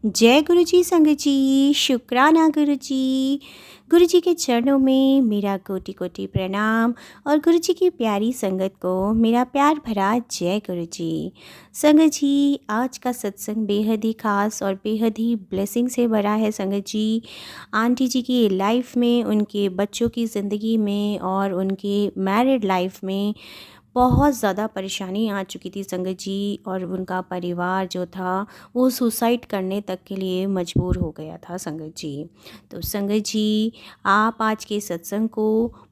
जय गुरु जी संगत जी, शुक्राना गुरु जी। गुरु जी के चरणों में मेरा कोटि कोटि प्रणाम और गुरु जी की प्यारी संगत को मेरा प्यार भरा जय गुरु जी। संगत जी, आज का सत्संग बेहद ही खास और बेहद ही ब्लेसिंग से भरा है संगत जी। आंटी जी की लाइफ में, उनके बच्चों की ज़िंदगी में और उनके मैरिड लाइफ में बहुत ज़्यादा परेशानी आ चुकी थी संगत जी, और उनका परिवार जो था वो सुसाइड करने तक के लिए मजबूर हो गया था संगत जी। तो संगत जी, आप आज के सत्संग को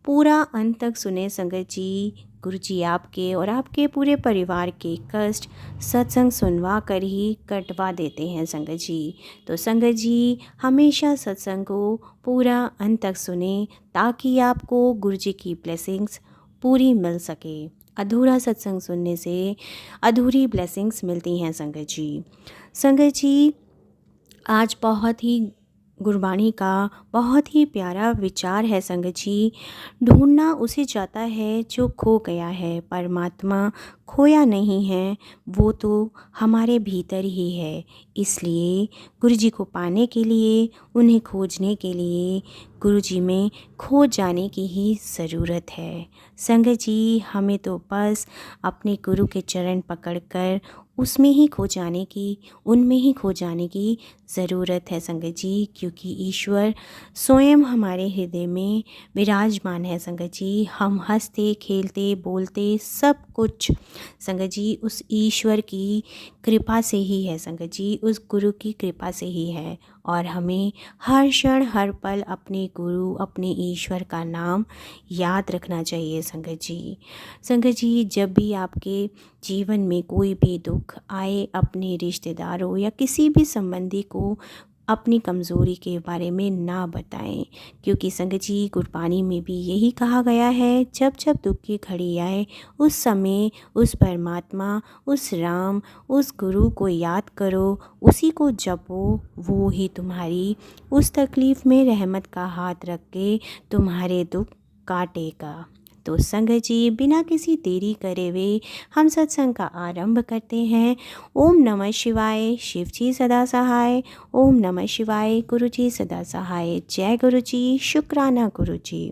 पूरा अंत तक सुने संगत जी। गुरु जी आपके और आपके पूरे परिवार के कष्ट सत्संग सुनवा कर ही कटवा देते हैं संगत जी। तो संगत जी, हमेशा सत्संग को पूरा अंत तक सुने ताकि आपको गुरु जी की ब्लेसिंग्स पूरी मिल सके। अधूरा सत्संग सुनने से अधूरी ब्लेसिंग्स मिलती हैं संगत जी। संगत जी, आज बहुत ही गुरबाणी का बहुत ही प्यारा विचार है संगत जी। ढूंढना उसे जाता है जो खो गया है, परमात्मा खोया नहीं है, वो तो हमारे भीतर ही है। इसलिए गुरु जी को पाने के लिए, उन्हें खोजने के लिए गुरु जी में खो जाने की ही ज़रूरत है। संगत जी, हमें तो बस अपने गुरु के चरण पकड़कर उसमें ही खो जाने की, उनमें ही खो जाने की ज़रूरत है संगत जी, क्योंकि ईश्वर स्वयं हमारे हृदय में विराजमान है संगत जी। हम हंसते खेलते बोलते सब कुछ संगत जी उस ईश्वर की कृपा से ही है संगत जी, उस गुरु की कृपा से ही है। और हमें हर क्षण हर पल अपने गुरु, अपने ईश्वर का नाम याद रखना चाहिए संगत जी। संगत जी, जब भी आपके जीवन में कोई भी दुख आए, अपने रिश्तेदारों या किसी भी संबंधी को अपनी कमज़ोरी के बारे में ना बताएं, क्योंकि संगत जी गुरबानी में भी यही कहा गया है, जब जब दुख की घड़ी आए उस समय उस परमात्मा, उस राम, उस गुरु को याद करो, उसी को जपो, वो ही तुम्हारी उस तकलीफ़ में रहमत का हाथ रख के तुम्हारे दुख काटेगा। तो संगत जी, बिना किसी देरी करे हुए हम सत्संग का आरंभ करते हैं। ओम नमः शिवाय, शिव जी सदा सहाय। ओम नमः शिवाय, गुरु जी सदा सहाय। जय गुरु जी, शुक्राना गुरु जी।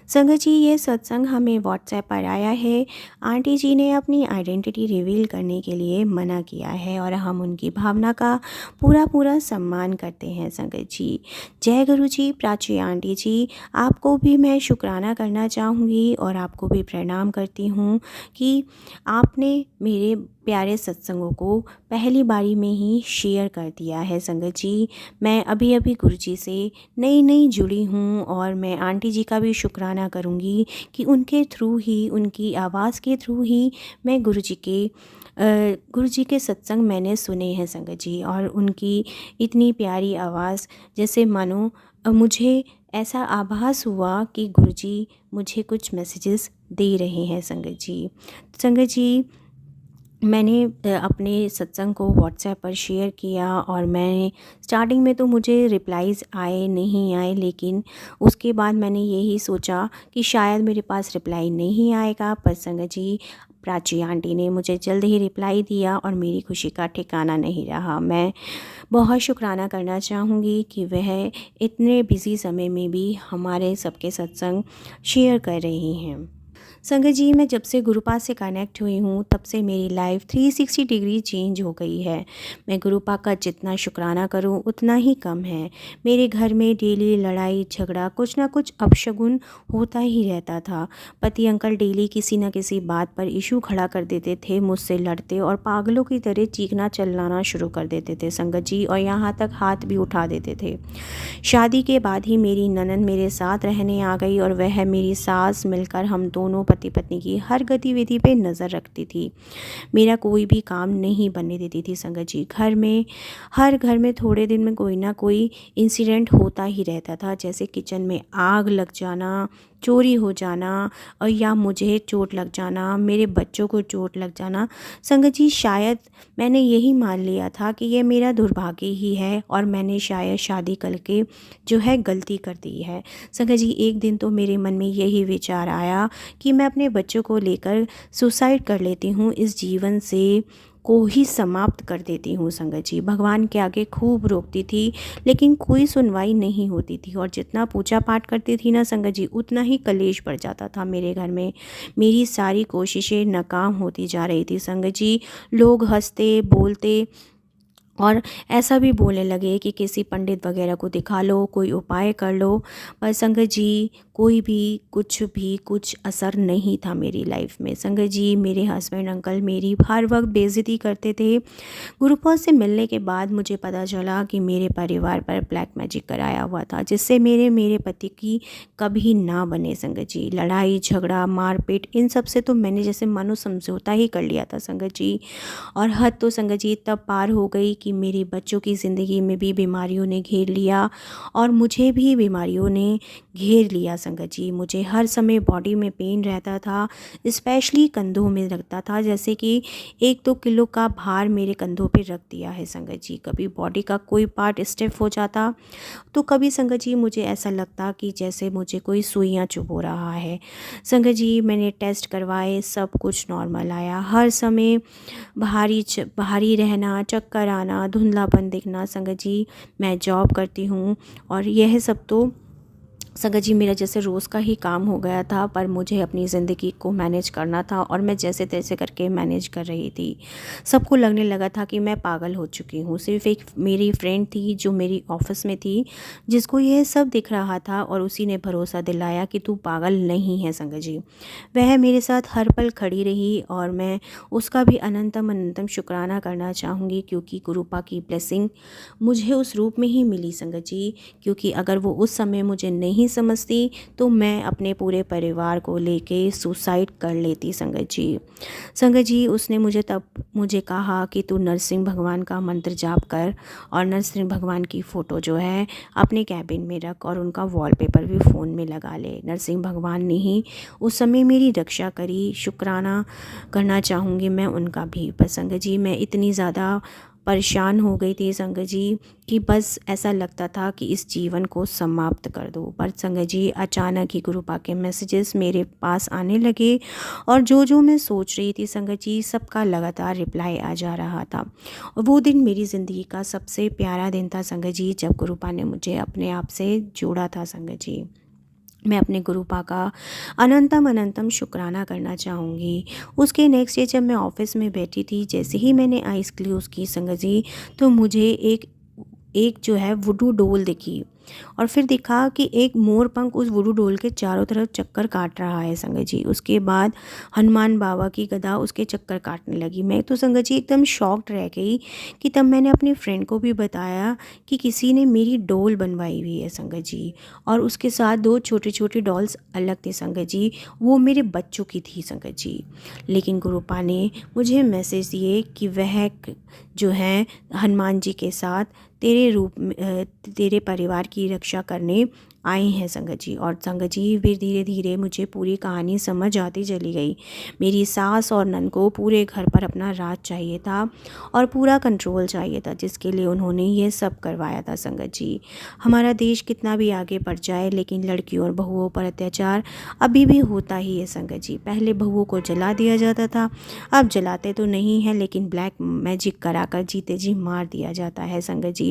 संगत जी, ये सत्संग हमें व्हाट्सएप पर आया है। आंटी जी ने अपनी आइडेंटिटी रिवील करने के लिए मना किया है और हम उनकी भावना का पूरा पूरा सम्मान करते हैं संगत जी। जय गुरु जी। प्राची आंटी जी, आपको भी मैं शुक्राना करना चाहूँगी और आपको भी प्रणाम करती हूँ कि आपने मेरे प्यारे सत्संगों को पहली बारी में ही शेयर कर दिया है संगत जी। मैं अभी अभी गुरु जी से नई नई जुड़ी हूँ और मैं आंटी जी का भी शुक्राना करूँगी कि उनके थ्रू ही, उनकी आवाज़ के थ्रू ही मैं गुरु जी के सत्संग मैंने सुने हैं संगत जी। और उनकी इतनी प्यारी आवाज़, जैसे मानो मुझे ऐसा आभास हुआ कि गुरु जी मुझे कुछ मैसेजेस दे रहे हैं संगत जी। संगत जी, मैंने अपने सत्संग को व्हाट्सएप पर शेयर किया और मैं स्टार्टिंग में तो मुझे रिप्लाईज़ आए नहीं आए, लेकिन उसके बाद मैंने यही सोचा कि शायद मेरे पास रिप्लाई नहीं आएगा, पर संगत जी प्राची आंटी ने मुझे जल्द ही रिप्लाई दिया और मेरी खुशी का ठिकाना नहीं रहा। मैं बहुत शुक्राना करना चाहूँगी कि वह इतने बिज़ी समय में भी हमारे सबके सत्संग शेयर कर रही हैं। संगत जी, मैं जब से गुरुपा से कनेक्ट हुई हूँ तब से मेरी लाइफ 360 डिग्री चेंज हो गई है। मैं गुरुपा का जितना शुक्राना करूँ उतना ही कम है। मेरे घर में डेली लड़ाई झगड़ा, कुछ ना कुछ अपशगुन होता ही रहता था। पति अंकल डेली किसी न किसी बात पर इशू खड़ा कर देते थे, मुझसे लड़ते और पागलों की तरह चीखना चिल्लाना शुरू कर देते थे संगत जी, और यहाँ तक हाथ भी उठा देते थे। शादी के बाद ही मेरी ननद मेरे साथ रहने आ गई और वह मेरी सास मिलकर हम दोनों पति पत्नी की हर गतिविधि पे नज़र रखती थी। मेरा कोई भी काम नहीं बनने देती थी संगत जी। हर घर में थोड़े दिन में कोई ना कोई इंसिडेंट होता ही रहता था, जैसे किचन में आग लग जाना, चोरी हो जाना, और या मुझे चोट लग जाना, मेरे बच्चों को चोट लग जाना। संगत जी, शायद मैंने यही मान लिया था कि ये मेरा दुर्भाग्य ही है और मैंने शायद शादी करके जो है गलती कर दी है। संगत जी, एक दिन तो मेरे मन में यही विचार आया कि मैं अपने बच्चों को लेकर सुसाइड कर लेती हूँ, इस जीवन से को ही समाप्त कर देती हूँ संगत जी। भगवान के आगे खूब रोकती थी, लेकिन कोई सुनवाई नहीं होती थी, और जितना पूजा पाठ करती थी ना संगत जी, उतना ही कलेश बढ़ जाता था मेरे घर में। मेरी सारी कोशिशें नाकाम होती जा रही थी संगत जी। लोग हंसते बोलते और ऐसा भी बोलने लगे कि किसी पंडित वगैरह को दिखा लो, कोई उपाय कर लो। पर संगत जी कोई भी कुछ असर नहीं था मेरी लाइफ में। संगत जी मेरे हस्बैंड अंकल मेरी हर वक्त बेइज्जती करते थे। गुरुपौष से मिलने के बाद मुझे पता चला कि मेरे परिवार पर ब्लैक मैजिक कराया हुआ था, जिससे मेरे मेरे पति की कभी ना बने संगत जी। लड़ाई झगड़ा मारपीट इन सब से तो मैंने जैसे मानो समझौता ही कर लिया था संगत जी। और हद तो संगत जी तब पार हो गई कि मेरे बच्चों की ज़िंदगी में भी बीमारियों ने घेर लिया, और मुझे भी बीमारियों ने घेर लिया संगत जी। मुझे हर समय बॉडी में पेन रहता था, स्पेशली कंधों में लगता था, जैसे कि 1-2 किलो का भार मेरे कंधों पे रख दिया है संगत जी। कभी बॉडी का कोई पार्ट स्टिफ हो जाता, तो कभी संगत जी मुझे ऐसा लगता कि जैसे मुझे कोई सुइयां चुभो रहा है। संगत जी मैंने टेस्ट करवाए, सब कुछ नॉर्मल आया। हर समय भारी रहना, चक्कर आना, धुंधलापन दिखना संगत जी। मैं जॉब करती हूँ, और यह सब तो संगत जी मेरा जैसे रोज़ का ही काम हो गया था, पर मुझे अपनी ज़िंदगी को मैनेज करना था, और मैं जैसे तैसे करके मैनेज कर रही थी। सबको लगने लगा था कि मैं पागल हो चुकी हूँ। सिर्फ एक मेरी फ्रेंड थी जो मेरी ऑफिस में थी, जिसको यह सब दिख रहा था, और उसी ने भरोसा दिलाया कि तू पागल नहीं है संगत जी। वह मेरे साथ हर पल खड़ी रही, और मैं उसका भी अनंतम अनंतम शुक्राना करना चाहूँगी, क्योंकि गुरुपा की ब्लेसिंग मुझे उस रूप में ही मिली संगत जी। क्योंकि अगर वो उस समय मुझे नहीं समझती, तो मैं अपने पूरे परिवार को लेके सुसाइड कर लेती संगत जी। संगत जी उसने मुझे कहा कि तू नरसिंह भगवान का मंत्र जाप कर, और नरसिंह भगवान की फ़ोटो जो है अपने कैबिन में रख, और उनका वॉलपेपर भी फ़ोन में लगा ले। नरसिंह भगवान ने ही उस समय मेरी रक्षा करी, शुक्राना करना चाहूँगी मैं उनका भी। पर संगत जी मैं इतनी ज़्यादा परेशान हो गई थी संगत जी कि बस ऐसा लगता था कि इस जीवन को समाप्त कर दो। पर संगत जी अचानक ही गुरुपा के मैसेजेस मेरे पास आने लगे, और जो जो मैं सोच रही थी संगत जी सबका लगातार रिप्लाई आ जा रहा था। और वो दिन मेरी ज़िंदगी का सबसे प्यारा दिन था संगत जी, जब गुरुपा ने मुझे अपने आप से जोड़ा था संगत जी। मैं अपने गुरुपा का अनंतम अनंतम शुक्राना करना चाहूँगी। उसके नेक्स्ट डे जब मैं ऑफ़िस में बैठी थी, जैसे ही मैंने आइज़ क्लोज़ की संगत जी, तो मुझे एक एक जो है वुडू डोल दिखी, और फिर दिखा कि एक मोर पंख उस वुडू डोल के चारों तरफ चक्कर काट रहा है संगत जी। उसके बाद हनुमान बाबा की गदा उसके चक्कर काटने लगी। मैं तो संगत जी एकदम शॉक्ड रह गई कि तब मैंने अपनी फ्रेंड को भी बताया कि किसी ने मेरी डोल बनवाई हुई है संगत जी, और उसके साथ 2 छोटी छोटी डॉल्स अलग थे संगत जी, वो मेरे बच्चों की थी संगत जी। लेकिन गुरुपा ने मुझे मैसेज दिए कि वह जो है हनुमान जी के साथ तेरे रूप में तेरे परिवार की रक्षा करने आए हैं संगत जी। और संगत जी फिर धीरे धीरे मुझे पूरी कहानी समझ आती चली गई। मेरी सास और नन को पूरे घर पर अपना राज चाहिए था, और पूरा कंट्रोल चाहिए था, जिसके लिए उन्होंने ये सब करवाया था संगत जी। हमारा देश कितना भी आगे बढ़ जाए, लेकिन लड़कियों और बहुओं पर अत्याचार अभी भी होता ही है संगत जी। पहले बहुओं को जला दिया जाता था, अब जलाते तो नहीं है, लेकिन ब्लैक मैजिक कराकर जीते जी मार दिया जाता है संगत जी।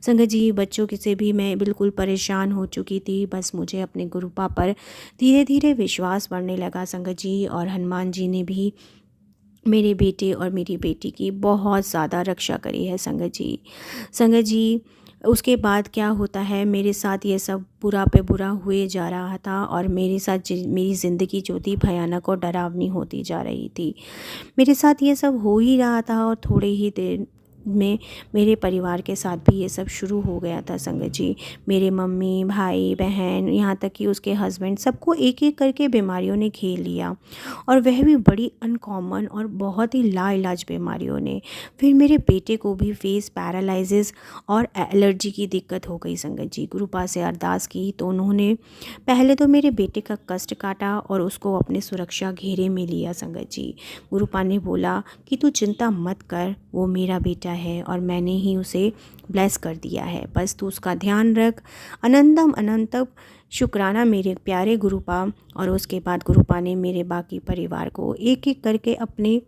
संगत जी बच्चों की से भी मैं बिल्कुल परेशान हो चुकी थी। बस मुझे अपने गुरुपा पर धीरे धीरे विश्वास बढ़ने लगा संगत जी, और हनुमान जी ने भी मेरे बेटे और मेरी बेटी की बहुत ज़्यादा रक्षा करी है संगत जी। संगत जी उसके बाद क्या होता है, मेरे साथ ये सब बुरा पे बुरा हुए जा रहा था, और मेरे साथ मेरी ज़िंदगी जो थी भयानक और डरावनी होती जा रही थी। मेरे साथ ये सब हो ही रहा था, और थोड़े ही देर में मेरे परिवार के साथ भी ये सब शुरू हो गया था संगत जी। मेरे मम्मी भाई बहन, यहाँ तक कि उसके हस्बैंड, सबको एक एक करके बीमारियों ने घेर लिया, और वह भी बड़ी अनकॉमन और बहुत ही लाइलाज बीमारियों ने। फिर मेरे बेटे को भी फेस पैरालिसिस और एलर्जी की दिक्कत हो गई संगत जी। गुरुपा से अरदास की तो उन्होंने पहले तो मेरे बेटे का कष्ट काटा, और उसको अपने सुरक्षा घेरे में लिया संगत जी। गुरुपा ने बोला कि तू चिंता मत कर, वो मेरा बेटा है, और मैंने ही उसे ब्लेस कर दिया है, बस तू उसका ध्यान रख। अनंतम अनंतम शुक्राना मेरे प्यारे गुरुपा। और उसके बाद गुरुपा ने मेरे बाकी परिवार को एक एक करके अपने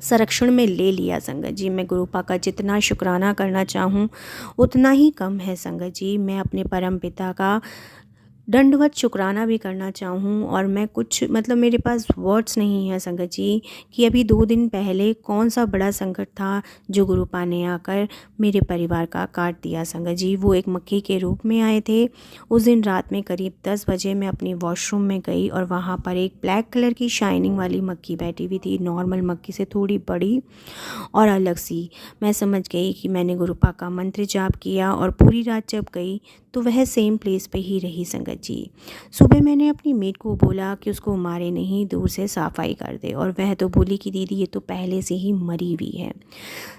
संरक्षण में ले लिया संगत जी। मैं गुरुपा का जितना शुक्राना करना चाहूँ उतना ही कम है संगत जी। मैं अपने परम पिता का दंडवत शुक्राना भी करना चाहूँ और मैं कुछ मतलब मेरे पास वर्ड्स नहीं है संगत जी कि अभी 2 दिन पहले कौन सा बड़ा संकट था जो गुरुपा ने आकर मेरे परिवार का काट दिया संगत जी। वो एक मक्खी के रूप में आए थे। उस दिन रात में करीब 10 बजे मैं अपनी वॉशरूम में गई और वहाँ पर एक ब्लैक कलर की शाइनिंग वाली मक्खी बैठी हुई थी, नॉर्मल मक्खी से थोड़ी बड़ी और अलग सी। मैं समझ गई कि मैंने गुरुपा का मंत्र जाप किया और पूरी रात जब गई तो वह सेम प्लेस पे ही रही संगत जी। सुबह मैंने अपनी मेड को बोला कि उसको मारे नहीं, दूर से सफाई कर दे, और वह तो बोली कि दीदी ये तो पहले से ही मरी हुई है।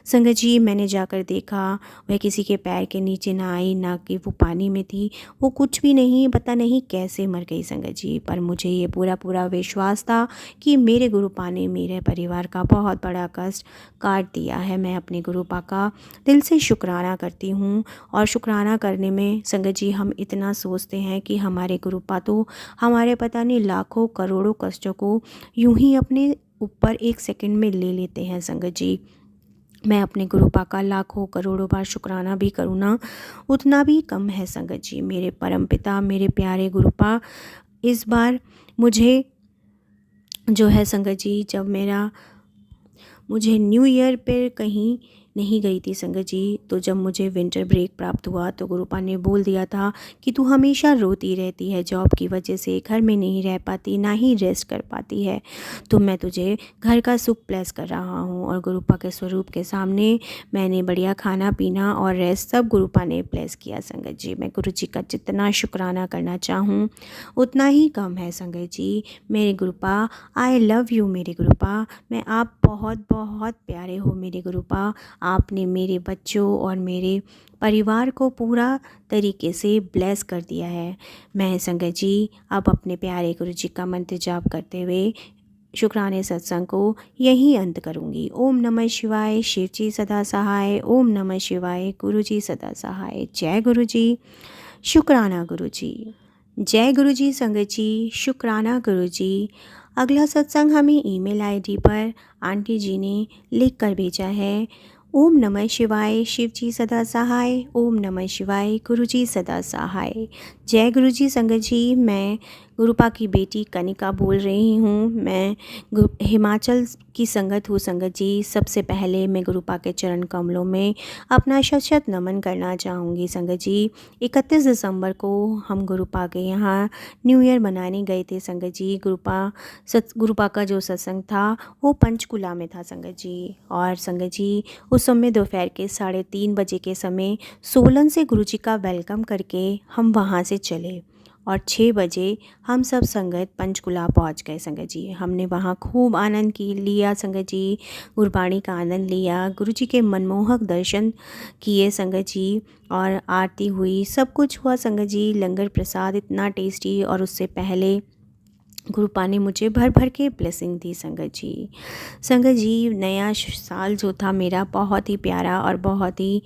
संगत जी मैंने जाकर देखा, वह किसी के पैर के नीचे ना आई, ना कि वो पानी में थी, वो कुछ भी नहीं, पता नहीं कैसे मर गई संगत जी। पर मुझे ये पूरा पूरा विश्वास था कि मेरे गुरुपा ने मेरे परिवार का बहुत बड़ा कष्ट काट दिया है। मैं अपने गुरुपा का दिल से शुक्राना करती हूँ। और शुक्राना करने में संगत जी हम इतना सोचते हैं कि हमारे गुरुपा तो हमारे पता नहीं लाखों करोड़ों कष्टों को यूं ही अपने ऊपर एक सेकंड में ले लेते हैं संगत जी। मैं अपने गुरुपा का लाखों करोड़ों बार शुक्राना भी करूँ ना उतना भी कम है संगत जी। मेरे परम पिता, मेरे प्यारे गुरुपा, इस बार मुझे जो है संगत जी, जब मुझे न्यू ईयर पे कहीं नहीं गई थी संगत जी, तो जब मुझे विंटर ब्रेक प्राप्त हुआ तो गुरुपा ने बोल दिया था कि तू हमेशा रोती रहती है, जॉब की वजह से घर में नहीं रह पाती, ना ही रेस्ट कर पाती है, तो मैं तुझे घर का सुख प्लेस कर रहा हूँ। और गुरुपा के स्वरूप के सामने मैंने बढ़िया खाना पीना और रेस्ट सब गुरुपा ने प्लेस किया संगत जी। मैं गुरु जी का जितना शुक्राना करना चाहूँ उतना ही कम है संगत जी। मेरे गुरुपा, आई लव यू मेरे गुरुपा। मैं आप बहुत बहुत प्यारे हो मेरे गुरुपा। आपने मेरे बच्चों और मेरे परिवार को पूरा तरीके से ब्लेस कर दिया है। मैं संगत जी अब अपने प्यारे गुरु जी का मंत्र जाप करते हुए शुक्राने सत्संग को यहीं अंत करूँगी। ओम नमः शिवाय, शिव जी सदा सहाय। ओम नमः शिवाय, गुरु जी सदा सहाय। जय गुरु जी, शुक्राना गुरु जी। जय गुरु जी संगत जी, शुक्राना गुरु जी। अगला सत्संग हमें ईमेल आईडी पर आंटी जी ने लिख कर भेजा है। ओम नमः शिवाय, शिव जी सदा सहाय। ओम नमः शिवाय, गुरु जी सदा सहाय। जय गुरु जी संगत जी। मैं गुरुपा की बेटी कनिका बोल रही हूँ। मैं हिमाचल की संगत हूँ संगत जी। सबसे पहले मैं गुरुपा के चरण कमलों में अपना शत शत नमन करना चाहूँगी संगत जी। 31 दिसंबर को हम गुरुपा के यहाँ न्यू ईयर मनाने गए थे संगत जी। गुरुपा का जो सत्संग था वो पंचकुला में था संगत जी। और संगत जी उस समय दोपहर के 3:30 बजे के समय सोलन से गुरु जी का वेलकम करके हम वहाँ से चले और 6 बजे हम सब संगत पंचकुला पहुँच गए संगत जी। हमने वहाँ खूब आनंद लिया संगत जी, गुरबाणी का आनंद लिया, गुरु जी के मनमोहक दर्शन किए संगत जी, और आरती हुई, सब कुछ हुआ संगत जी। लंगर प्रसाद इतना टेस्टी, और उससे पहले गुरुपा ने मुझे भर भर के ब्लेसिंग दी संगत जी। संगत जी नया साल जो था मेरा बहुत ही प्यारा और बहुत ही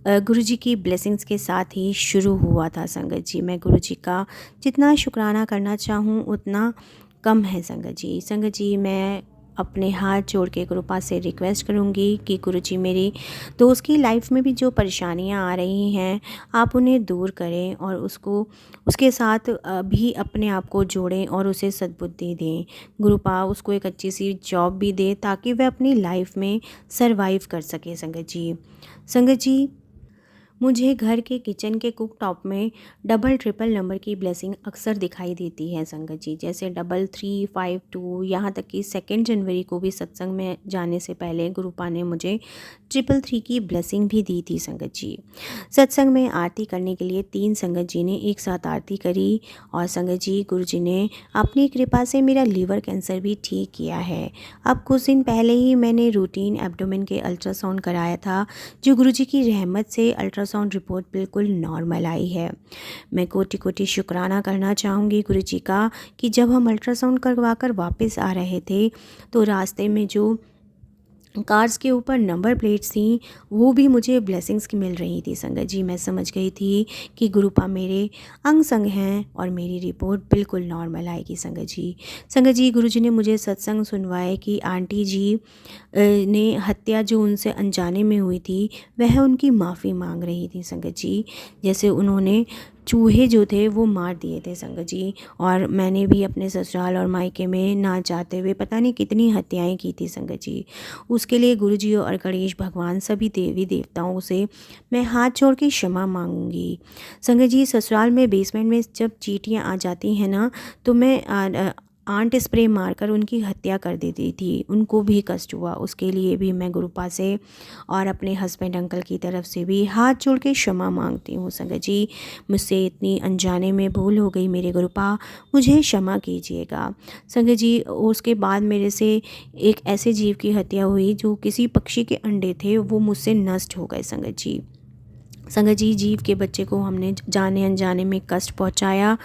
गुरु जी की ब्लेसिंग्स के साथ ही शुरू हुआ था संगत जी। मैं गुरु जी का जितना शुक्राना करना चाहूँ उतना कम है संगत जी। संगत जी मैं अपने हाथ जोड़ के गुरुपा से रिक्वेस्ट करूँगी कि गुरु जी मेरी दोस्त की लाइफ में भी जो परेशानियाँ आ रही हैं आप उन्हें दूर करें, और उसके साथ भी अपने आप को जोड़ें और उसे सद्बुद्धि दें। गुरुपा उसको एक अच्छी सी जॉब भी दे ताकि वह अपनी लाइफ में सरवाइव कर सके संगत जी। संगत जी मुझे घर के किचन के कुक टॉप में डबल ट्रिपल नंबर की ब्लेसिंग अक्सर दिखाई देती है संगत जी, जैसे 3352। यहाँ तक कि 2 जनवरी को भी सत्संग में जाने से पहले गुरुपा ने मुझे 333 की ब्लेसिंग भी दी थी संगत जी। सत्संग में आरती करने के लिए 3 संगत जी ने एक साथ आरती करी, और संगत जी गुरु जी ने अपनी कृपा से मेरा लीवर कैंसर भी ठीक किया है। अब कुछ दिन पहले ही मैंने रूटीन एब्डोमेन के अल्ट्रासाउंड कराया था, जो गुरु जी की रहमत से अल्ट्रासाउंड रिपोर्ट बिल्कुल नॉर्मल आई है। मैं कोटि कोटि शुक्राना करना चाहूँगी गुरु जी का कि जब हम अल्ट्रासाउंड करवा कर वापस आ रहे थे तो रास्ते में जो कार्स के ऊपर नंबर प्लेट्स थी, वो भी मुझे ब्लेसिंग्स की मिल रही थी संगत जी। मैं समझ गई थी कि गुरुपा मेरे अंग संग हैं और मेरी रिपोर्ट बिल्कुल नॉर्मल आएगी संगत जी। संगत जी, गुरुजी ने मुझे सत्संग सुनवाए कि आंटी जी ने हत्या जो उनसे अनजाने में हुई थी वह उनकी माफ़ी मांग रही थी संगत जी। जैसे उन्होंने चूहे जो थे वो मार दिए थे संगत जी, और मैंने भी अपने ससुराल और मायके में ना चाहते हुए पता नहीं कितनी हत्याएं की थी संगत जी। उसके लिए गुरुजी और गणेश भगवान सभी देवी देवताओं से मैं हाथ जोड़ के क्षमा मांगूंगी संगत जी। ससुराल में बेसमेंट में जब चींटियाँ आ जाती हैं ना, तो मैं आंट स्प्रे मारकर उनकी हत्या कर देती थी। उनको भी कष्ट हुआ, उसके लिए भी मैं गुरुपा से और अपने हस्बैंड अंकल की तरफ से भी हाथ जोड़ के क्षमा मांगती हूँ संगत जी। मुझसे इतनी अनजाने में भूल हो गई मेरे गुरुपा, मुझे क्षमा कीजिएगा संगत जी। उसके बाद मेरे से एक ऐसे जीव की हत्या हुई जो किसी पक्षी के अंडे थे, वो मुझसे नष्ट हो गए संगत जी। संगत जी, जीव के बच्चे को हमने जाने अनजाने में कष्ट पहुंचाया,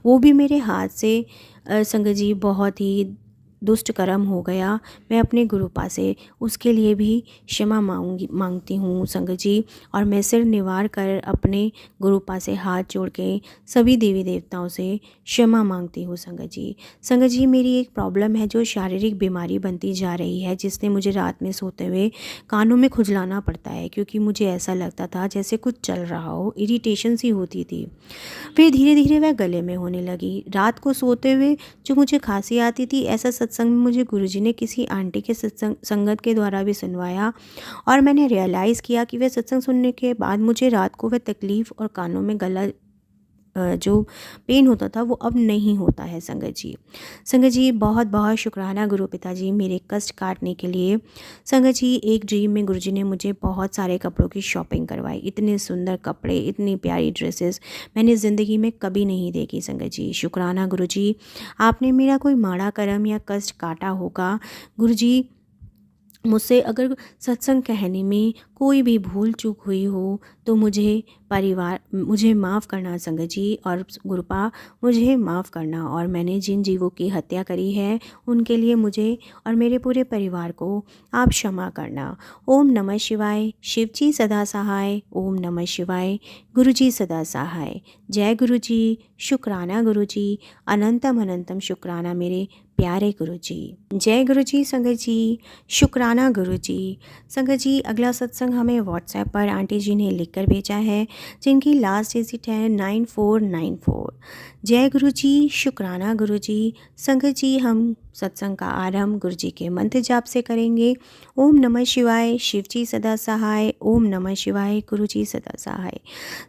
वो भी मेरे हाथ से संगत जी बहुत ही दुष्ट कर्म हो गया। मैं अपने गुरुपा से उसके लिए भी क्षमा मांगती हूँ संगत जी। और मैं सिर निवार कर अपने गुरुपा से हाथ जोड़ के सभी देवी देवताओं से क्षमा मांगती हूँ संगत जी। संगत जी, मेरी एक प्रॉब्लम है जो शारीरिक बीमारी बनती जा रही है, जिसने मुझे रात में सोते हुए कानों में खुजलाना पड़ता है, क्योंकि मुझे ऐसा लगता था जैसे कुछ चल रहा हो, इरिटेशन सी होती थी। फिर धीरे धीरे वह गले में होने लगी। रात को सोते हुए जो मुझे खांसी आती थी, ऐसा सत्संग में मुझे गुरुजी ने किसी आंटी के संगत के द्वारा भी सुनवाया, और मैंने रियलाइज़ किया कि वह सत्संग सुनने के बाद मुझे रात को वह तकलीफ़ और कानों में गला जो पेन होता था वो अब नहीं होता है संगत जी। संगत जी, बहुत बहुत शुक्राना गुरु पिताजी मेरे कष्ट काटने के लिए। संगत जी, एक ड्रीम में गुरुजी ने मुझे बहुत सारे कपड़ों की शॉपिंग करवाई। इतने सुंदर कपड़े, इतनी प्यारी ड्रेसेस मैंने ज़िंदगी में कभी नहीं देखी संगत जी। शुक्राना गुरुजी, आपने मेरा कोई माड़ा कर्म या कष्ट काटा होगा। गुरुजी, मुझसे अगर सत्संग कहने में कोई भी भूल चूक हुई हो तो मुझे माफ़ करना संगत जी, और गुरुपा मुझे माफ़ करना। और मैंने जिन जीवों की हत्या करी है उनके लिए मुझे और मेरे पूरे परिवार को आप क्षमा करना। ओम नमः शिवाय। शिवजी सदा सहाय। ओम नमः शिवाय। गुरुजी सदा सहाय। जय गुरुजी। शुक्राना गुरुजी। अनंतम अनंतम शुक्राना मेरे प्यारे गुरुजी। जय गुरुजी संगत जी। शुक्राना गुरुजी। संगत जी, अगला सत्संग हमें व्हाट्सएप पर आंटी जी ने लिखकर भेजा है, जिनकी लास्ट डिजिट है 9494। जय गुरुजी। शुक्राना गुरुजी। संगत जी, हम सत्संग का आरंभ गुरुजी के मंत्र जाप से करेंगे। ओम नमः शिवाय। शिवजी सदा सहाय। ओम नमः शिवाय। गुरुजी सदा सहाय।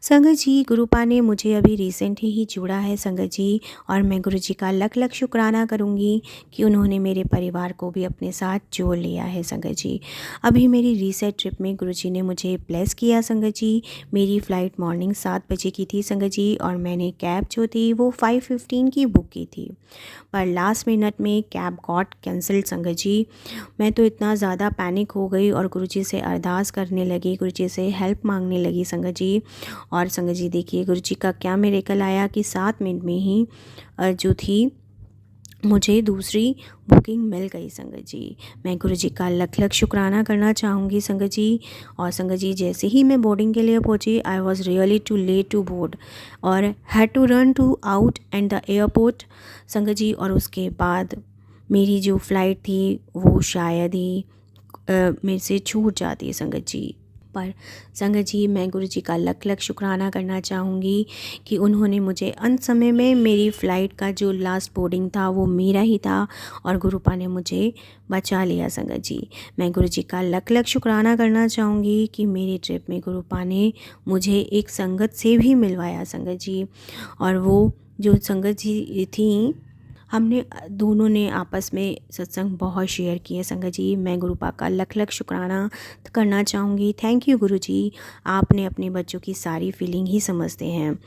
संगत जी, गुरुपा ने मुझे अभी रिसेंट ही जोड़ा है संगत जी, और मैं गुरुजी का लख लख शुक्राना करूँगी कि उन्होंने मेरे परिवार को भी अपने साथ जोड़ लिया है संगत जी। अभी मेरी रीसेट ट्रिप में गुरुजी ने मुझे ब्लेस किया संगत जी। मेरी फ़्लाइट मॉर्निंग 7 बजे की थी संगत जी, और मैंने कैब जो थी वो 5:15 की बुक की थी, पर लास्ट मिनट में कैब गॉट कैंसिल्ड संगत जी। मैं तो इतना ज़्यादा पैनिक हो गई और गुरुजी से अरदास करने लगी, गुरुजी से हेल्प मांगने लगी संगत जी। और संगत जी, देखिए गुरुजी का क्या मिरेकल आया कि 7 मिनट में ही जो थी मुझे दूसरी बुकिंग मिल गई संगत जी। मैं गुरुजी का लख लख शुक्राना करना चाहूँगी संगत जी। और संगत जी, जैसे ही मैं बोर्डिंग के लिए पहुँची, I was really too late to board और had to run to out and the airport Sangat ji. और उसके बाद मेरी जो फ़्लाइट थी वो शायद ही मेरे से छूट जाती है संगत जी। पर संगत जी, मैं गुरुजी का लख लख शुक्राना करना चाहूँगी कि उन्होंने मुझे अंत समय में मेरी फ़्लाइट का जो लास्ट बोर्डिंग था वो मेरा ही था, और गुरुपा ने मुझे बचा लिया संगत जी। मैं गुरुजी का लख लख शुक्राना करना चाहूँगी कि मेरी ट्रिप में गुरुपा ने मुझे एक संगत से भी मिलवाया संगत जी। और वो जो संगत जी थी, हमने दोनों ने आपस में सत्संग बहुत शेयर किए संगत जी। मैं गुरुपा का लख लख शुक्राना करना चाहूँगी। थैंक यू गुरुजी, आपने अपने बच्चों की सारी फीलिंग ही समझते हैं।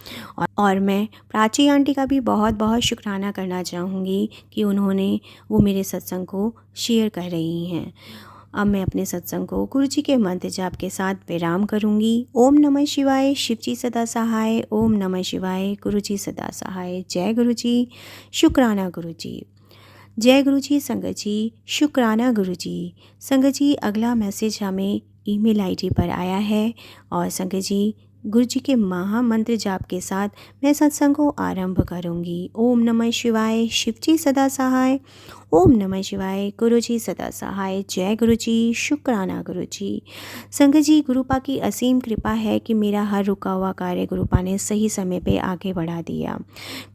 और मैं प्राची आंटी का भी बहुत बहुत शुक्राना करना चाहूँगी कि उन्होंने वो मेरे सत्संग को शेयर कर रही हैं। अब मैं अपने सत्संग को गुरुजी के मंत्र जाप के साथ विराम करूँगी। ओम नमः शिवाय। शिवजी सदा सहाय। ओम नमः शिवाय। गुरुजी सदा सहाय। जय गुरुजी। शुक्राना गुरुजी। जय गुरु जी संगत जी, शुक्राना गुरु जी। संगत जी, अगला मैसेज हमें ईमेल आईडी पर आया है और संगत जी, गुरु जी के महामंत्र जाप के साथ मैं सत्संग को आरंभ करूंगी। ओम नमः शिवाय, शिव जी सदा सहाय। ओम नमः शिवाय, गुरु जी सदा सहाय। जय गुरु जी, शुक्राना गुरु जी। संगत जी, गुरुपा की असीम कृपा है कि मेरा हर रुका हुआ कार्य गुरुपा ने सही समय पे आगे बढ़ा दिया।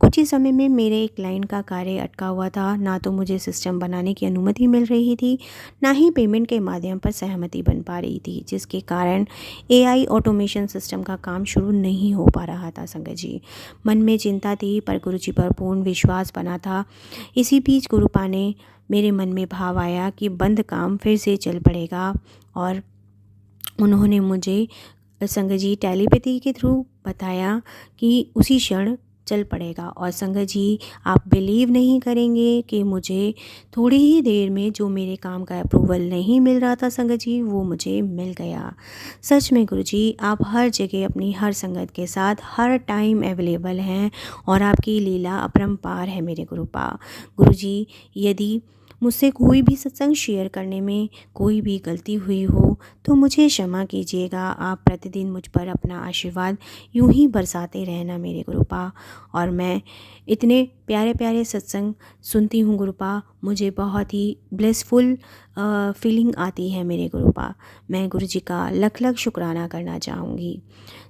कुछ ही समय में मेरे एक क्लाइंट का कार्य अटका हुआ था। ना तो मुझे सिस्टम बनाने की अनुमति मिल रही थी, ना ही पेमेंट के माध्यम पर सहमति बन पा रही थी, जिसके कारण एआई ऑटोमेशन सिस्टम का काम शुरू नहीं हो पा रहा था। संगत जी, मन में चिंता थी पर गुरु जी पर पूर्ण विश्वास बना था। इसी बीच गुरुपा ने मेरे मन में भाव आया कि बंद काम फिर से चल पड़ेगा और उन्होंने मुझे संगत जी टेलीपैथी के थ्रू बताया कि उसी क्षण चल पड़ेगा। और संगत जी, आप बिलीव नहीं करेंगे कि मुझे थोड़ी ही देर में जो मेरे काम का अप्रूवल नहीं मिल रहा था संगत जी, वो मुझे मिल गया। सच में गुरु जी, आप हर जगह अपनी हर संगत के साथ हर टाइम अवेलेबल हैं और आपकी लीला अपरंपार है मेरे गुरुपा। गुरु जी, यदि मुझसे कोई भी सत्संग शेयर करने में कोई भी गलती हुई हो तो मुझे क्षमा कीजिएगा। आप प्रतिदिन मुझ पर अपना आशीर्वाद यूं ही बरसाते रहना मेरे गुरुपा। और मैं इतने प्यारे प्यारे सत्संग सुनती हूँ गुरुपा, मुझे बहुत ही ब्लेसफुल फीलिंग आती है मेरे गुरुपा। मैं गुरु जी का लख लख शुक्राना करना चाहूँगी।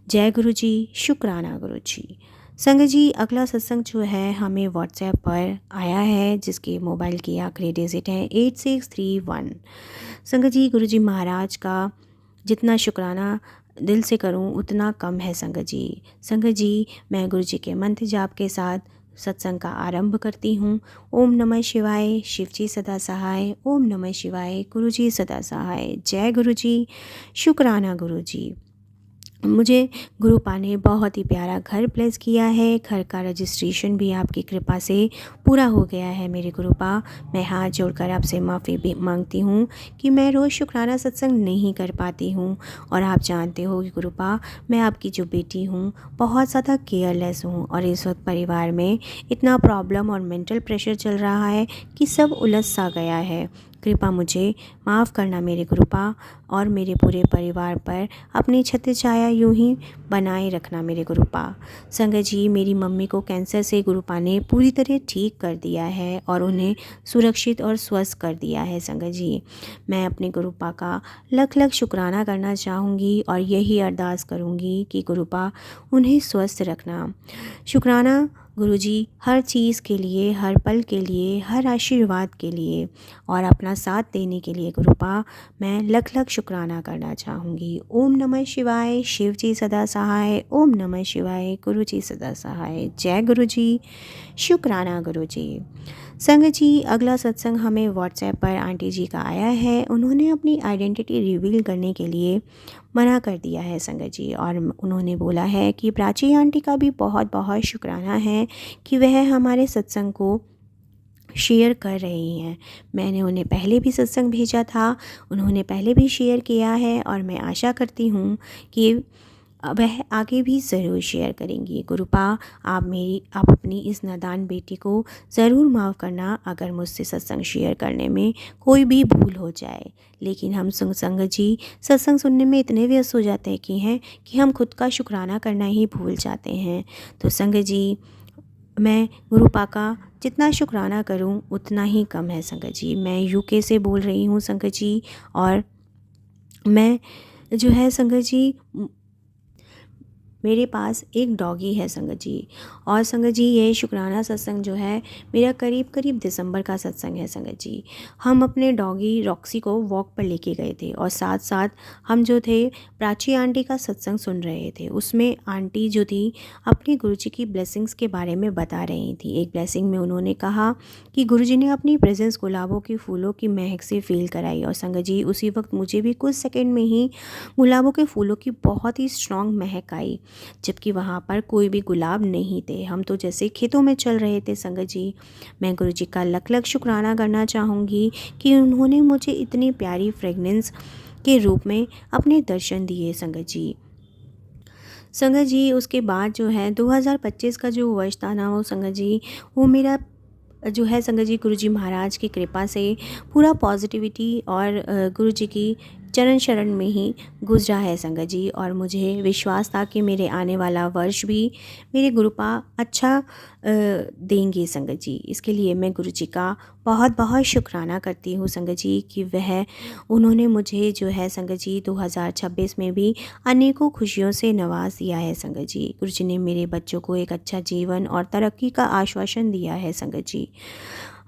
जय गुरु जी, शुक्राना गुरु जी। संगत जी, अगला सत्संग जो है हमें व्हाट्सएप पर आया है, जिसके मोबाइल की आखिरी डिजिट है 8631। संगत जी, गुरु जी महाराज का जितना शुक्राना दिल से करूं उतना कम है संगत जी। संगत जी, मैं गुरु जी के मंत्र जाप के साथ सत्संग का आरंभ करती हूँ। ओम नमः शिवाय, शिव जी सदा सहाय। ओम नमः शिवाय, गुरु जी सदा सहाय। जय गुरु जी, शुक्राना गुरु जी। मुझे गुरुपा ने बहुत ही प्यारा घर प्लेस किया है। घर का रजिस्ट्रेशन भी आपकी कृपा से पूरा हो गया है मेरे गुरुपा। मैं हाथ जोड़कर आपसे माफ़ी भी मांगती हूँ कि मैं रोज़ शुक्राना सत्संग नहीं कर पाती हूँ। और आप जानते हो कि गुरुपा, मैं आपकी जो बेटी हूँ बहुत ज़्यादा केयरलेस हूँ और इस वक्त परिवार में इतना प्रॉब्लम और मेंटल प्रेशर चल रहा है कि सब उलझ सा गया है। कृपा मुझे माफ़ करना मेरे गुरुपा और मेरे पूरे परिवार पर अपनी छत्र छाया यूं ही बनाए रखना मेरे गुरुपा। संगत जी, मेरी मम्मी को कैंसर से गुरुपा ने पूरी तरह ठीक कर दिया है और उन्हें सुरक्षित और स्वस्थ कर दिया है। संगत जी, मैं अपने गुरुपा का लख लख शुक्राना करना चाहूँगी और यही अरदास करूँगी कि गुरुपा उन्हें स्वस्थ रखना। शुक्राना गुरुजी हर चीज़ के लिए, हर पल के लिए, हर आशीर्वाद के लिए और अपना साथ देने के लिए गुरुपा मैं लख लख शुक्राना करना चाहूँगी। ओम नमः शिवाय, शिव जी सदा सहाय। ओम नमः शिवाय, गुरु जी सदा सहाय। जय गुरु जी, शुक्राना गुरु जी। संगत जी, अगला सत्संग हमें व्हाट्सएप पर आंटी जी का आया है। उन्होंने अपनी आइडेंटिटी रिवील करने के लिए मना कर दिया है संगत जी, और उन्होंने बोला है कि प्राची आंटी का भी बहुत बहुत शुक्राना है कि वह हमारे सत्संग को शेयर कर रही हैं। मैंने उन्हें पहले भी सत्संग भेजा था, उन्होंने पहले भी शेयर किया है और मैं आशा करती हूँ कि वह आगे भी ज़रूर शेयर करेंगी। गुरुपा, आप अपनी इस नादान बेटी को ज़रूर माफ़ करना अगर मुझसे सत्संग शेयर करने में कोई भी भूल हो जाए। लेकिन हम संगत जी सत्संग सुनने में इतने व्यस्त हो जाते हैं कि हम खुद का शुक्राना करना ही भूल जाते हैं। तो संगत जी, मैं गुरुपा का जितना शुक्राना करूं उतना ही कम है संगत जी। मैं यूके से बोल रही हूं संगत जी, और मैं जो है संगत जी, मेरे पास एक डॉगी है संगत जी। और संगत जी, ये शुक्राना सत्संग जो है मेरा करीब करीब दिसंबर का सत्संग है संगत जी। हम अपने डॉगी रॉक्सी को वॉक पर लेके गए थे और साथ साथ हम जो थे प्राची आंटी का सत्संग सुन रहे थे। उसमें आंटी जो थी अपनी गुरुजी की ब्लेसिंग्स के बारे में बता रही थी। एक ब्लेसिंग में उन्होंने कहा कि गुरुजी ने अपनी प्रेजेंस गुलाबों के फूलों की महक से फील कराई। और संगत जी, उसी वक्त मुझे भी कुछ सेकेंड में ही गुलाबों के फूलों की बहुत ही स्ट्रॉन्ग महक आई, जबकि वहाँ पर कोई भी गुलाब नहीं थे। हम तो जैसे खेतों में चल रहे थे संगत जी। मैं गुरु जी का लख लख शुक्राना करना चाहूँगी कि उन्होंने मुझे इतनी प्यारी फ्रेगनेंस के रूप में अपने दर्शन दिए संगत जी। उसके बाद जो है 2025 का जो वर्ष था ना वो संगत जी, वो मेरा जो है संगत जी गुरु जी महाराज की कृपा से पूरा पॉजिटिविटी और गुरु जी की चरण शरण में ही गुजरा है संगत जी। और मुझे विश्वास था कि मेरे आने वाला वर्ष भी मेरे गुरुपा अच्छा देंगे संगत जी। इसके लिए मैं गुरु जी का बहुत बहुत शुक्राना करती हूँ संगत जी कि उन्होंने मुझे जो है संगत जी 2026 में भी अनेकों खुशियों से नवाज दिया है संगत जी। गुरु जी ने मेरे बच्चों को एक अच्छा जीवन और तरक्की का आश्वासन दिया है संगत जी।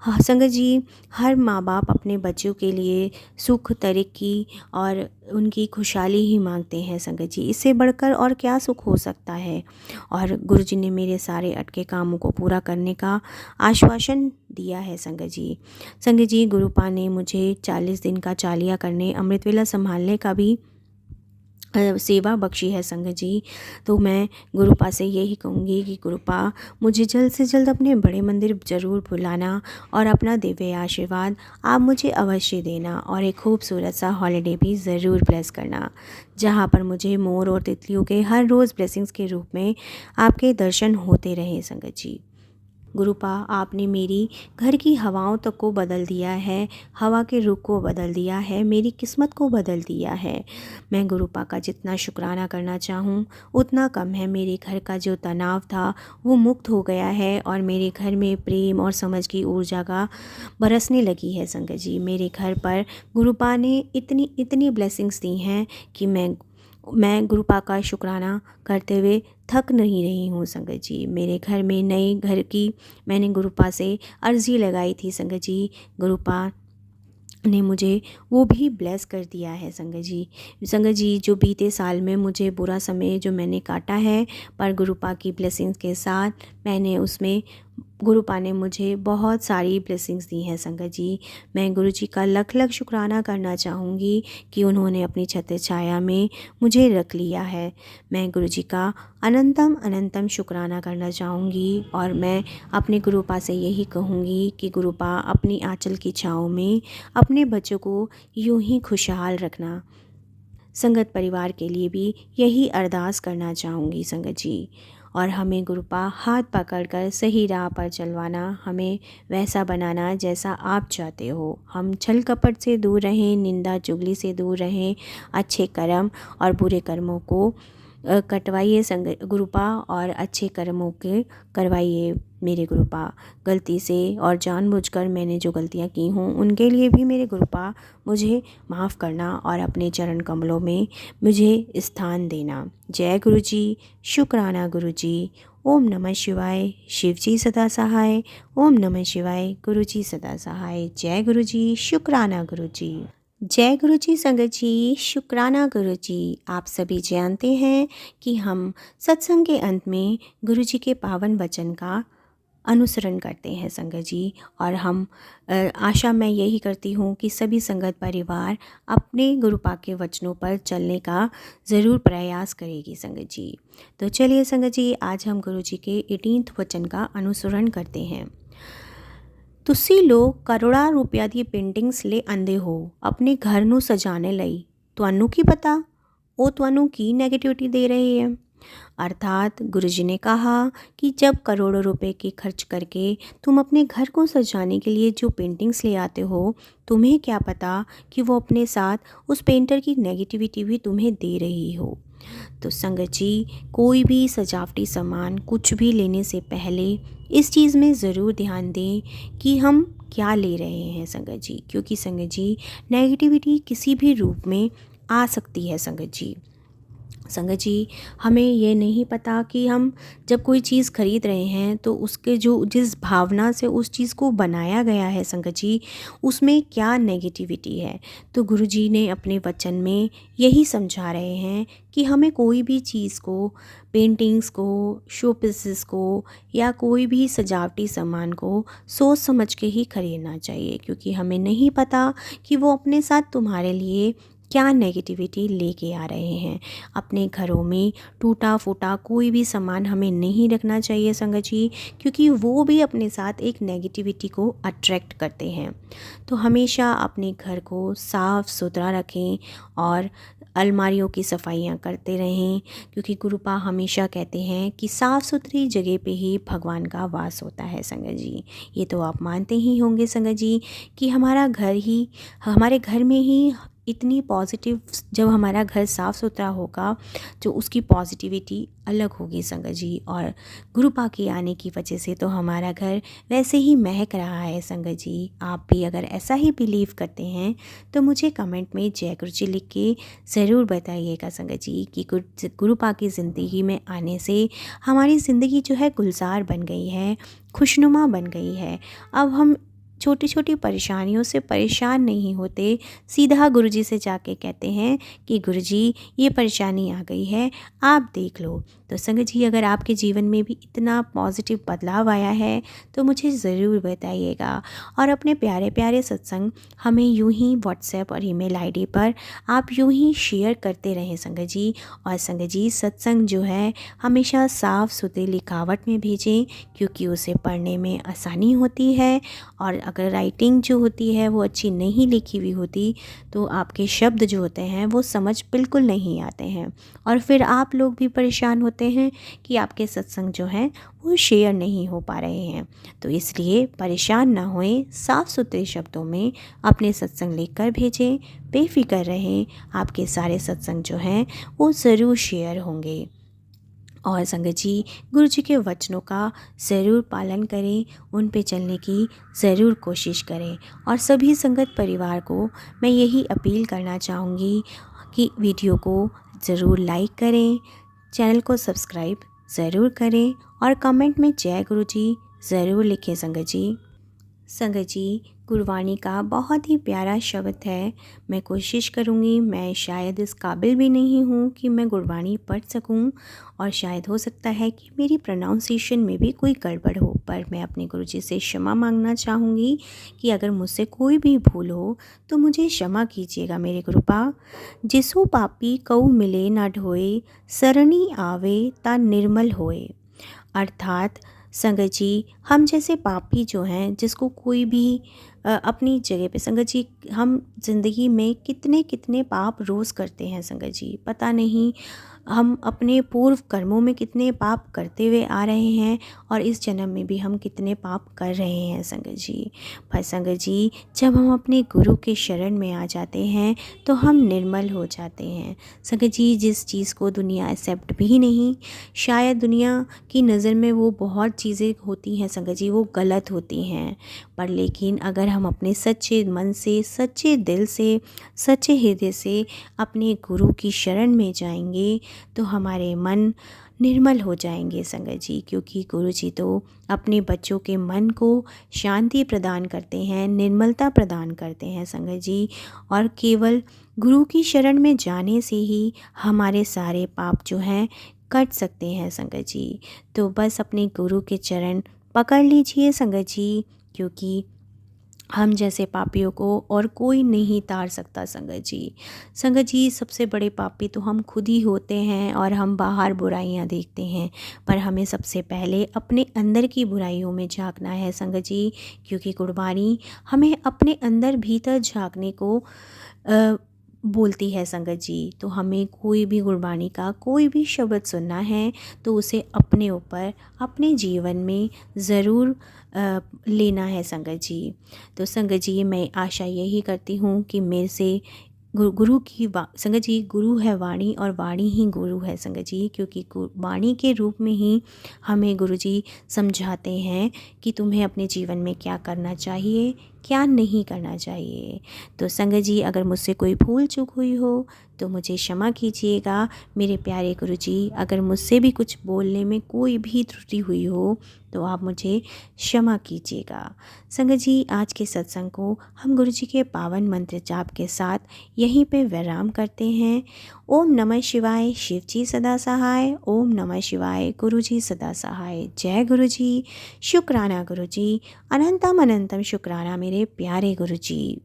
हाँ संगत जी, हर माँ बाप अपने बच्चों के लिए सुख, तरक्की और उनकी खुशहाली ही मांगते हैं संगत जी। इससे बढ़कर और क्या सुख हो सकता है। और गुरु जी ने मेरे सारे अटके कामों को पूरा करने का आश्वासन दिया है संगत जी। संगत जी, गुरुपा ने मुझे 40 दिन का चालिया करने, अमृत वेला संभालने का भी सेवा बख्शी है संगत जी। तो मैं गुरुपा से यही कहूँगी कि गुरुपा मुझे जल्द से जल्द अपने बड़े मंदिर ज़रूर बुलाना और अपना दिव्य आशीर्वाद आप मुझे अवश्य देना और एक खूबसूरत सा हॉलिडे भी ज़रूर ब्लेस करना, जहाँ पर मुझे मोर और तितलियों के हर रोज़ ब्लेसिंग्स के रूप में आपके दर्शन होते रहें संगत जी। गुरुपा, आपने मेरी घर की हवाओं तक को बदल दिया है, हवा के रुख को बदल दिया है, मेरी किस्मत को बदल दिया है। मैं गुरुपा का जितना शुक्राना करना चाहूँ उतना कम है। मेरे घर का जो तनाव था वो मुक्त हो गया है और मेरे घर में प्रेम और समझ की ऊर्जा का बरसने लगी है संगत जी। मेरे घर पर गुरुपा ने इतनी इतनी ब्लेसिंग्स दी हैं कि मैं गुरुपा का शुक्राना करते हुए थक नहीं रही हूँ संगत जी। मेरे घर में नए घर की मैंने गुरुपा से अर्ज़ी लगाई थी संगत जी। गुरुपा ने मुझे वो भी ब्लेस कर दिया है संगत जी। संगत जी, जो बीते साल में मुझे बुरा समय जो मैंने काटा है, पर गुरुपा की ब्लेसिंग्स के साथ मैंने उसमें गुरुपा ने मुझे बहुत सारी ब्लेसिंग्स दी हैं संगत जी। मैं गुरु जी का लख लख शुक्राना करना चाहूँगी कि उन्होंने अपनी छत्र छाया में मुझे रख लिया है। मैं गुरु जी का अनंतम अनंतम शुक्राना करना चाहूँगी और मैं अपने गुरुपा से यही कहूँगी कि गुरुपा अपनी आंचल की छाँव में अपने बच्चों को यूं ही खुशहाल रखना। संगत परिवार के लिए भी यही अरदास करना चाहूँगी संगत जी। और हमें गुरुपा हाथ पकड़कर सही राह पर चलवाना, हमें वैसा बनाना जैसा आप चाहते हो। हम छल कपट से दूर रहें, निंदा चुगली से दूर रहें, अच्छे कर्म और बुरे कर्मों को कटवाइए संग गुरुपा और अच्छे कर्मों के करवाइए मेरे गुरुपा। गलती से और जानबूझकर मैंने जो गलतियाँ की हों उनके लिए भी मेरे गुरुपा मुझे माफ़ करना और अपने चरण कमलों में मुझे स्थान देना। जय गुरु जी, शुक्राना गुरु जी। ओम नमः शिवाय, शिव जी सदा सहाय। ओम नमः शिवाय, गुरु जी सदा सहाय। जय गुरु जी, शुक्राना गुरु जी। जय गुरु जी संगत जी, शुक्राना गुरु जी। आप सभी जानते हैं कि हम सत्संग के अंत में गुरु जी के पावन वचन का अनुसरण करते हैं संगत जी। और हम आशा मैं यही करती हूँ कि सभी संगत परिवार अपने गुरुपा के वचनों पर चलने का ज़रूर प्रयास करेगी संगत जी। तो चलिए संगत जी, आज हम गुरु जी के 18वें वचन का अनुसरण करते हैं। ਤੁਸੀਂ ਲੋਕ ਕਰੋੜਾਂ ਰੁਪਇਆ ਦੀ ਪੇਂਟਿੰਗਸ ਲੈ ਆਂਦੇ ਹੋ ਆਪਣੇ घर ਨੂੰ सजाने ਲਈ। ਤੁਹਾਨੂੰ ਕੀ पता वो ਤੁਹਾਨੂੰ ਕੀ नेगेटिविटी दे रहे हैं। अर्थात गुरुजी ने कहा कि जब करोड़ों रुपए की खर्च करके तुम अपने घर को सजाने के लिए जो पेंटिंग्स ले आते हो, तुम्हें क्या पता कि वो अपने साथ उस पेंटर की नेगेटिविटी भी तुम्हें दे रही हो। तो संगत जी, कोई भी सजावटी सामान कुछ भी लेने से पहले इस चीज़ में ज़रूर ध्यान दें कि हम क्या ले रहे हैं संगत जी। क्योंकि संगत जी, नेगेटिविटी किसी भी रूप में आ सकती है संगत जी। संगत जी, हमें ये नहीं पता कि हम जब कोई चीज़ खरीद रहे हैं तो उसके जो जिस भावना से उस चीज़ को बनाया गया है संगत जी, उसमें क्या नेगेटिविटी है। तो गुरु जी ने अपने वचन में यही समझा रहे हैं कि हमें कोई भी चीज़ को, पेंटिंग्स को, शो पीसेस को या कोई भी सजावटी सामान को सोच समझ के ही खरीदना चाहिए। क्योंकि हमें नहीं पता कि वो अपने साथ तुम्हारे लिए क्या नेगेटिविटी लेके आ रहे हैं। अपने घरों में टूटा फूटा कोई भी सामान हमें नहीं रखना चाहिए संगत जी, क्योंकि वो भी अपने साथ एक नेगेटिविटी को अट्रैक्ट करते हैं। तो हमेशा अपने घर को साफ़ सुथरा रखें और अलमारियों की सफाइयाँ करते रहें, क्योंकि गुरुपा हमेशा कहते हैं कि साफ़ सुथरी जगह पे ही भगवान का वास होता है संगत जी। ये तो आप मानते ही होंगे संगत जी कि हमारे घर में ही इतनी पॉजिटिव, जब हमारा घर साफ़ सुथरा होगा तो उसकी पॉजिटिविटी अलग होगी संगत जी। और गुरुपा के आने की वजह से तो हमारा घर वैसे ही महक रहा है संगत जी। आप भी अगर ऐसा ही बिलीव करते हैं तो मुझे कमेंट में जय गुरु जी लिख के ज़रूर बताइएगा संगत जी कि गुरुपा की ज़िंदगी में आने से हमारी ज़िंदगी जो है गुलजार बन गई है, खुशनुमा बन गई है। अब हम छोटी छोटी परेशानियों से परेशान नहीं होते, सीधा गुरुजी से जाके कहते हैं कि गुरुजी ये परेशानी आ गई है, आप देख लो। तो संगत जी, अगर आपके जीवन में भी इतना पॉजिटिव बदलाव आया है तो मुझे ज़रूर बताइएगा। और अपने प्यारे प्यारे सत्संग हमें यूं ही व्हाट्सएप और ईमेल आईडी पर आप यूं ही शेयर करते रहें संगत जी। और संगत जी, सत्संग जो है हमेशा साफ़ सुथरी लिखावट में भेजें, क्योंकि उसे पढ़ने में आसानी होती है। और अगर राइटिंग जो होती है वो अच्छी नहीं लिखी हुई होती तो आपके शब्द जो होते हैं वो समझ बिल्कुल नहीं आते हैं, और फिर आप लोग भी परेशान होते हैं कि आपके सत्संग जो हैं वो शेयर नहीं हो पा रहे हैं। तो इसलिए परेशान ना होएं, साफ़ सुथरे शब्दों में अपने सत्संग लिखकर भेजें, बेफिक्र रहें, आपके सारे सत्संग जो हैं वो ज़रूर शेयर होंगे। और संगत जी, गुरु जी के वचनों का ज़रूर पालन करें, उन पे चलने की ज़रूर कोशिश करें। और सभी संगत परिवार को मैं यही अपील करना चाहूँगी कि वीडियो को ज़रूर लाइक करें, चैनल को सब्सक्राइब ज़रूर करें और कमेंट में जय गुरु जी ज़रूर लिखें संगत जी। संगत जी, गुरबाणी का बहुत ही प्यारा शब्द है। मैं कोशिश करूँगी, मैं शायद इस काबिल भी नहीं हूँ कि मैं गुरबाणी पढ़ सकूँ, और शायद हो सकता है कि मेरी प्रोनाउंसिएशन में भी कोई गड़बड़ हो, पर मैं अपने गुरुजी से क्षमा मांगना चाहूँगी कि अगर मुझसे कोई भी भूल हो तो मुझे क्षमा कीजिएगा मेरे गुरुपा। जिसु पापी कऊ मिले ना ढोए, सरणी आवे ता निर्मल होए। अर्थात संगत जी, हम जैसे पापी जो हैं, जिसको कोई भी अपनी जगह पे, संगत जी हम ज़िंदगी में कितने कितने पाप रोज़ करते हैं संगत जी, पता नहीं हम अपने पूर्व कर्मों में कितने पाप करते हुए आ रहे हैं, और इस जन्म में भी हम कितने पाप कर रहे हैं संगत जी। पर संगत जी, जब हम अपने गुरु के शरण में आ जाते हैं तो हम निर्मल हो जाते हैं संगत जी। जिस चीज़ को दुनिया एक्सेप्ट भी नहीं, शायद दुनिया की नज़र में वो बहुत चीज़ें होती हैं संगत जी, वो गलत होती हैं, पर लेकिन अगर हम अपने सच्चे मन से, सच्चे दिल से, सच्चे हृदय से अपने गुरु की शरण में जाएंगे तो हमारे मन निर्मल हो जाएंगे संगत जी। क्योंकि गुरु जी तो अपने बच्चों के मन को शांति प्रदान करते हैं, निर्मलता प्रदान करते हैं संगत जी। और केवल गुरु की शरण में जाने से ही हमारे सारे पाप जो हैं कट सकते हैं संगत जी। तो बस अपने गुरु के चरण पकड़ लीजिए संगत जी, क्योंकि हम जैसे पापियों को और कोई नहीं तार सकता संगत जी। संगत जी, सबसे बड़े पापी तो हम खुद ही होते हैं, और हम बाहर बुराइयां देखते हैं, पर हमें सबसे पहले अपने अंदर की बुराइयों में झांकना है संगत जी। क्योंकि गुरबाणी हमें अपने अंदर भीतर झांकने को बोलती है संगत जी। तो हमें कोई भी गुरबाणी का कोई भी शब्द सुनना है तो उसे अपने ऊपर, अपने जीवन में ज़रूर लेना है संगत जी। तो संगत जी, मैं आशा यही करती हूँ कि मेरे से गुरु की संगत जी, गुरु है वाणी और वाणी ही गुरु है संगत जी। क्योंकि वाणी के रूप में ही हमें गुरु जी समझाते हैं कि तुम्हें अपने जीवन में क्या करना चाहिए, क्या नहीं करना चाहिए। तो संगत जी, अगर मुझसे कोई भूल चूक हुई हो तो मुझे क्षमा कीजिएगा मेरे प्यारे गुरु जी। अगर मुझसे भी कुछ बोलने में कोई भी त्रुटि हुई हो तो आप मुझे क्षमा कीजिएगा संगत जी। आज के सत्संग को हम गुरु जी के पावन मंत्र जाप के साथ यहीं पे विराम करते हैं। ओम नमः शिवाय, शिव जी सदा सहाय। ओम नमः शिवाय, गुरु जी सदा सहाय। जय गुरु जी। शुक्राना गुरु जी, अनंतम अनंतम शुक्राना मेरे प्यारे गुरु जी।